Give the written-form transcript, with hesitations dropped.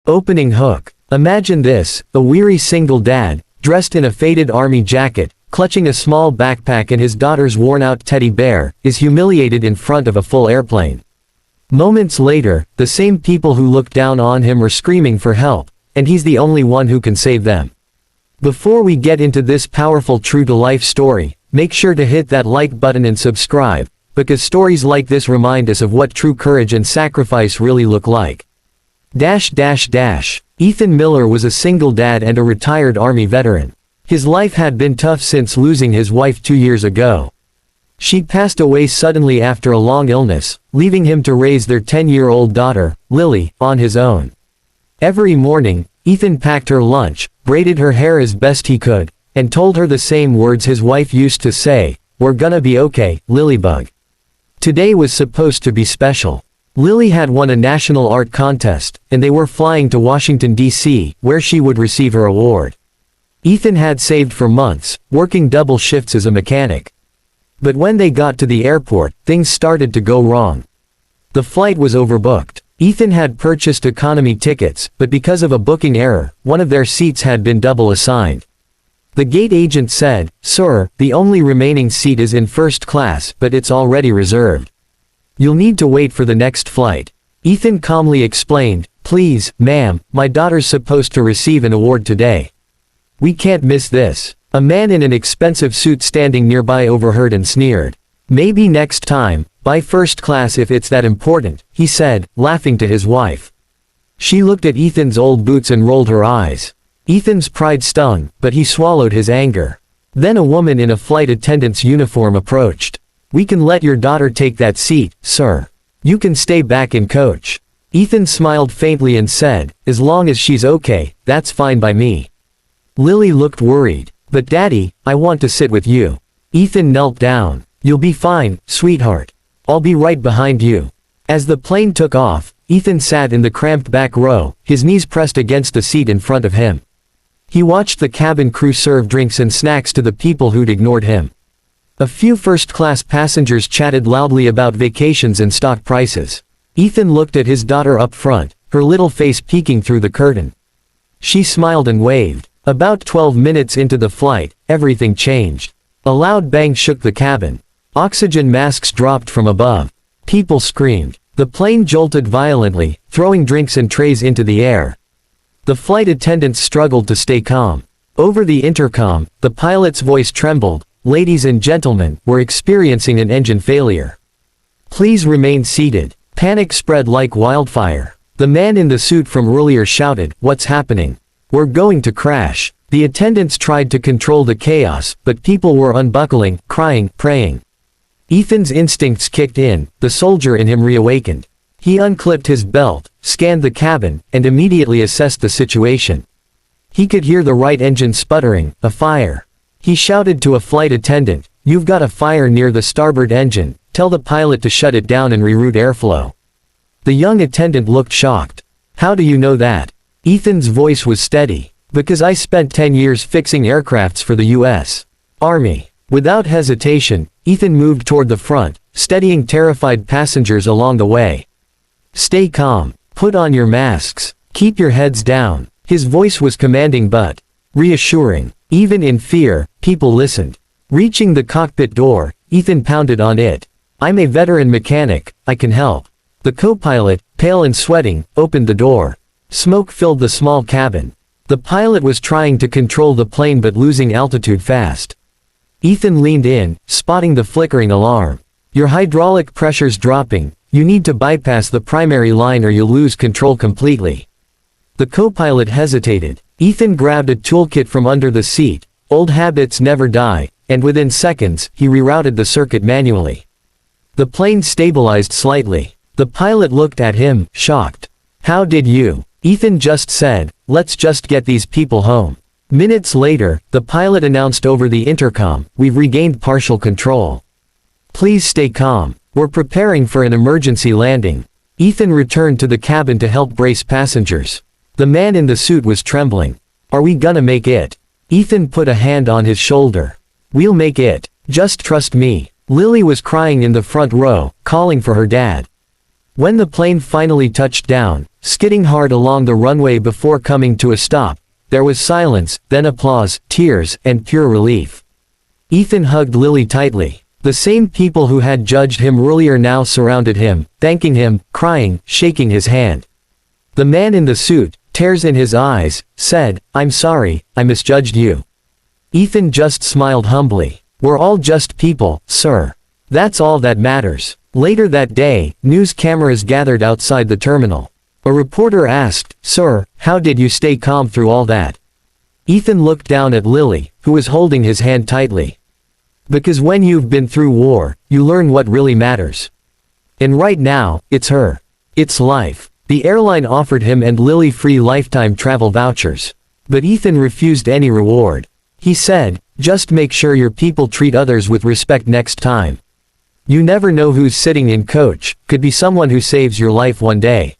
Opening hook. Imagine this, a weary single dad, dressed in a faded army jacket, clutching a small backpack and his daughter's worn-out teddy bear, is humiliated in front of a full airplane. Moments later, the same people who looked down on him are screaming for help, and he's the only one who can save them. Before we get into this powerful true-to-life story, make sure to hit that like button and subscribe, because stories like this remind us of what true courage and sacrifice really look like. Ethan Miller was a single dad and a retired Army veteran. His life had been tough since losing his wife 2 years ago. She passed away suddenly after a long illness, leaving him to raise their 10-year-old daughter, Lily, on his own. Every morning, Ethan packed her lunch, braided her hair as best he could, and told her the same words his wife used to say, "We're gonna be okay, Lilybug." Today was supposed to be special. Lily had won a national art contest, and they were flying to Washington, D.C., where she would receive her award. Ethan had saved for months, working double shifts as a mechanic. But when they got to the airport, things started to go wrong. The flight was overbooked. Ethan had purchased economy tickets, but because of a booking error, one of their seats had been double assigned. The gate agent said, "Sir, the only remaining seat is in first class, but it's already reserved. You'll need to wait for the next flight." Ethan calmly explained, "Please, ma'am, my daughter's supposed to receive an award today. We can't miss this." A man in an expensive suit standing nearby overheard and sneered. "Maybe next time, buy first class if it's that important," he said, laughing to his wife. She looked at Ethan's old boots and rolled her eyes. Ethan's pride stung, but he swallowed his anger. Then a woman in a flight attendant's uniform approached. "We can let your daughter take that seat, sir. You can stay back in coach." Ethan smiled faintly and said, "As long as she's okay, that's fine by me." Lily looked worried. "But Daddy, I want to sit with you." Ethan knelt down. "You'll be fine, sweetheart. I'll be right behind you." As the plane took off, Ethan sat in the cramped back row, his knees pressed against the seat in front of him. He watched the cabin crew serve drinks and snacks to the people who'd ignored him. A few first-class passengers chatted loudly about vacations and stock prices. Ethan looked at his daughter up front, her little face peeking through the curtain. She smiled and waved. About 12 minutes into the flight, everything changed. A loud bang shook the cabin. Oxygen masks dropped from above. People screamed. The plane jolted violently, throwing drinks and trays into the air. The flight attendants struggled to stay calm. Over the intercom, the pilot's voice trembled. "Ladies and gentlemen, we're experiencing an engine failure. Please remain seated." Panic spread like wildfire. The man in the suit from earlier shouted, "What's happening? We're going to crash." The attendants tried to control the chaos, but people were unbuckling, crying, praying. Ethan's instincts kicked in, the soldier in him reawakened. He unclipped his belt, scanned the cabin, and immediately assessed the situation. He could hear the right engine sputtering, a fire. He shouted to a flight attendant, "You've got a fire near the starboard engine, tell the pilot to shut it down and reroute airflow." The young attendant looked shocked. "How do you know that?" Ethan's voice was steady. "Because I spent 10 years fixing aircrafts for the U.S. Army." Without hesitation, Ethan moved toward the front, steadying terrified passengers along the way. "Stay calm. Put on your masks. Keep your heads down." His voice was commanding but reassuring. Even in fear, people listened. Reaching the cockpit door, Ethan pounded on it. "I'm a veteran mechanic, I can help." The co-pilot, pale and sweating, opened the door. Smoke filled the small cabin. The pilot was trying to control the plane but losing altitude fast. Ethan leaned in, spotting the flickering alarm. "Your hydraulic pressure's dropping. You need to bypass the primary line or you'll lose control completely." The co-pilot hesitated. Ethan grabbed a toolkit from under the seat. Old habits never die, and within seconds, he rerouted the circuit manually. The plane stabilized slightly. The pilot looked at him, shocked. "How did you?" Ethan just said, "Let's just get these people home." Minutes later, the pilot announced over the intercom, "We've regained partial control. Please stay calm. We're preparing for an emergency landing." Ethan returned to the cabin to help brace passengers. The man in the suit was trembling. "Are we gonna make it?" Ethan put a hand on his shoulder. "We'll make it. Just trust me." Lily was crying in the front row, calling for her dad. When the plane finally touched down, skidding hard along the runway before coming to a stop, there was silence, then applause, tears, and pure relief. Ethan hugged Lily tightly. The same people who had judged him earlier now surrounded him, thanking him, crying, shaking his hand. The man in the suit, tears in his eyes, said, "I'm sorry, I misjudged you." Ethan just smiled humbly. "We're all just people, sir. That's all that matters." Later that day, news cameras gathered outside the terminal. A reporter asked, "Sir, how did you stay calm through all that?" Ethan looked down at Lily, who was holding his hand tightly. "Because when you've been through war, you learn what really matters. And right now, it's her. It's life." The airline offered him and Lily free lifetime travel vouchers. But Ethan refused any reward. He said, "Just make sure your people treat others with respect next time. You never know who's sitting in coach, could be someone who saves your life one day."